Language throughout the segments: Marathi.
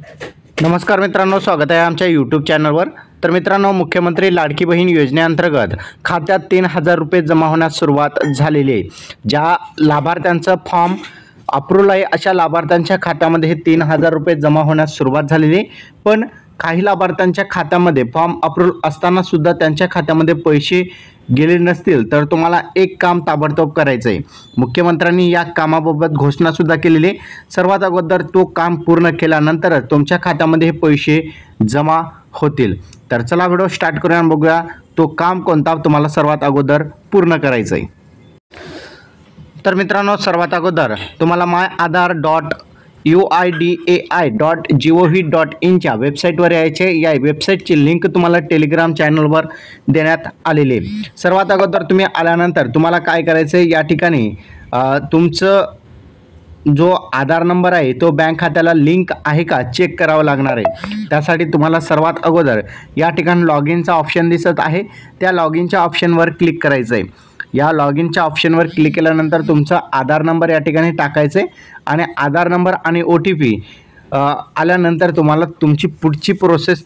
नमस्कार मित्रांनो, स्वागत आहे आमच्या यूट्यूब चॅनलवर। तर मित्रांनो, मुख्यमंत्री लाडकी बहीण योजनेअंतर्गत खात्यात 3000 रुपये जमा होण्यास सुरुवात झालेली आहे। ज्या लाभार्थ्यांचा फॉर्म अप्रूव्ह आहे अशा लाभार्थ्यांच्या खात्यामध्ये हे 3000 रुपये जमा होण्यास सुरुवात झालेली आहे। पण काही लाभार्थ्यांच्या खात्यामध्ये फॉर्म अप्रूव्ह असताना सुद्धा त्यांच्या खात्यामध्ये पैसे गेले नसतील तर तुम्हाला एक काम ताबडतोब करायचं आहे। मुख्यमंत्र्यांनी या कामाबाबत घोषणा सुद्धा केलेली आहे। सर्वात अगोदर तो काम पूर्ण केल्यानंतर तुमच्या खात्यामध्ये हे पैसे जमा होतील। तर चला व्हिडिओ स्टार्ट करूया आणि बघूया तो काम कोणता तुम्हाला सर्वात अगोदर पूर्ण करायचं आहे। तर मित्रांनो, सर्वात अगोदर तुम्हाला myAadhar.uidai.gov.in च्या वेबसाईटवर यायचे। या वेबसाईटची लिंक तुम्हाला टेलिग्राम चॅनलवर देण्यात आलेली आहे। सर्वात अगोदर तुम्ही आल्यानंतर तुम्हाला काय करायचं आहे, या ठिकाणी तुमचं जो आधार नंबर आहे तो बँक खात्याला लिंक आहे का चेक करावा लागणार आहे। त्यासाठी तुम्हाला सर्वात अगोदर या ठिकाणी लॉग इनचा ऑप्शन दिसत आहे, त्या लॉग इनच्या ऑप्शनवर क्लिक करायचं आहे। या लॉग इनच्या ऑप्शनवर क्लिक केल्यानंतर तुमचा आधार नंबर या ठिकाणी टाकायचा आहे आणि आधार नंबर आणि OTP आल्यानंतर तुम्हाला तुमची पुढची प्रोसेस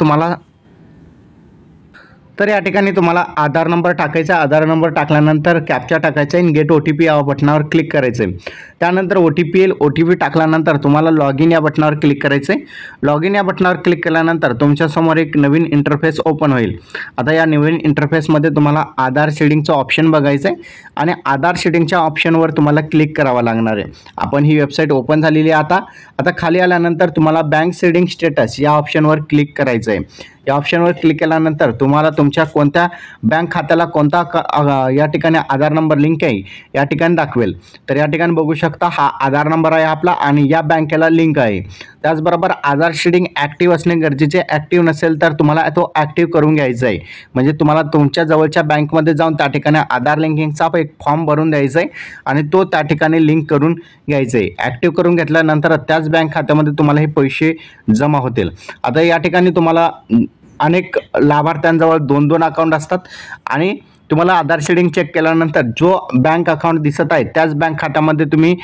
तर या ठिकाणी तुम्हाला आधार नंबर टाकायचा। आधार नंबर टाकल्यानंतर कॅप्चा टाकायचा आणि गेट OTP या बटनावर क्लिक करायचं आहे। त्यानंतर OTP येईल। OTP टाकल्यानंतर तुम्हाला लॉग इन या बटनावर क्लिक करायचं आहे। लॉग इन या बटनावर क्लिक केल्यानंतर तुमच्यासमोर एक नवीन इंटरफेस ओपन होईल। आता या नवीन इंटरफेसमध्ये तुम्हाला आधार शेडिंगचं ऑप्शन बघायचं आहे आणि आधार शेडिंगच्या ऑप्शनवर तुम्हाला क्लिक करावं लागणार आहे। आपण ही वेबसाईट ओपन झालेली आहे। आता खाली आल्यानंतर तुम्हाला बँक शेडिंग स्टेटस या ऑप्शनवर क्लिक करायचं आहे। या ऑप्शनवर क्लिक केल्यानंतर तुम्हाला तुमच्या कोणत्या बँक खात्याला कोणता या ठिकाणी आधार नंबर लिंक आहे या ठिकाणी दाखवेल। तर या ठिकाणी बघू शकता हा आधार नंबर आहे आपला आणि या बँकेला लिंक आहे। त्याचबरोबर आधार शेडिंग ॲक्टिव्ह असणे गरजेचे, ॲक्टिव्ह नसेल तर तुम्हाला तो ॲक्टिव्ह करून घ्यायचा आहे। म्हणजे तुम्हाला तुमच्या जवळच्या बँकमध्ये जाऊन त्या ठिकाणी आधार लिंकिंगचा एक फॉर्म भरून द्यायचा आहे आणि तो त्या ठिकाणी लिंक करून घ्यायचा आहे। ॲक्टिव्ह करून घेतल्यानंतर त्याच बँक खात्यामध्ये तुम्हाला हे पैसे जमा होतील। आता या ठिकाणी तुम्हाला अनेक लाभार्थ्यांजवळ 2-2 अकाउंट असतात आणि तुम्हाला आधार शेडिंग चेक केल्यानंतर जो बँक अकाउंट दिसत आहे त्याच बँक खात्यामध्ये तुम्ही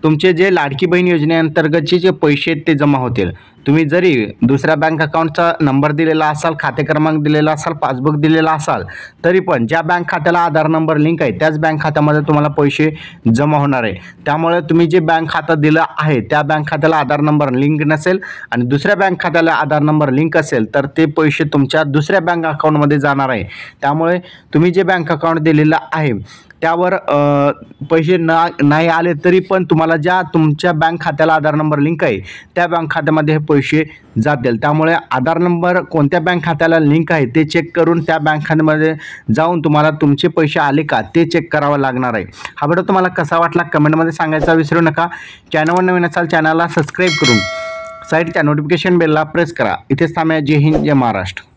तुमचे जे लाडकी बहीण योजनेअंतर्गतचे जे पैसे आहेत ते जमा होतील। तुम्ही जरी दुसऱ्या बँक अकाउंटचा नंबर दिलेला असाल, खाते क्रमांक दिलेला असाल, पासबुक दिलेला असाल, तरी पण ज्या बँक खात्याला आधार नंबर लिंक आहे त्याच बँक खात्यामध्ये तुम्हाला पैसे जमा होणार आहे। त्यामुळे तुम्ही जे बँक खातं दिलं आहे त्या बँक खात्याला आधार नंबर लिंक नसेल आणि दुसऱ्या बँक खात्याला आधार नंबर लिंक असेल तर ते पैसे तुमच्या दुसऱ्या बँक अकाउंटमध्ये जाणार आहे। त्यामुळे तुम्ही जे बँक अकाउंट दिलेलं आहे त्यावर पैसे नाही आले तरी पण तुम्हाला ज्या तुमच्या बँक खात्याला आधार नंबर लिंक आहे त्या बँक खात्यामध्ये हे पैसे जातील। त्यामुळे आधार नंबर कोणत्या बँक खात्याला लिंक आहे ते चेक करून त्या बँक खात्यामध्ये जाऊन तुम्हाला तुमचे पैसे आले का ते चेक करावं लागणार आहे। हा व्हिडिओ तुम्हाला कसा वाटला कमेंटमध्ये सांगायचा विसरू नका। चॅनलवर नवीन असाल चॅनलला सबस्क्राईब करून साईडच्या नोटिफिकेशन बेलला प्रेस करा। इथेच थांबूया। जय हिंद, जय महाराष्ट्र।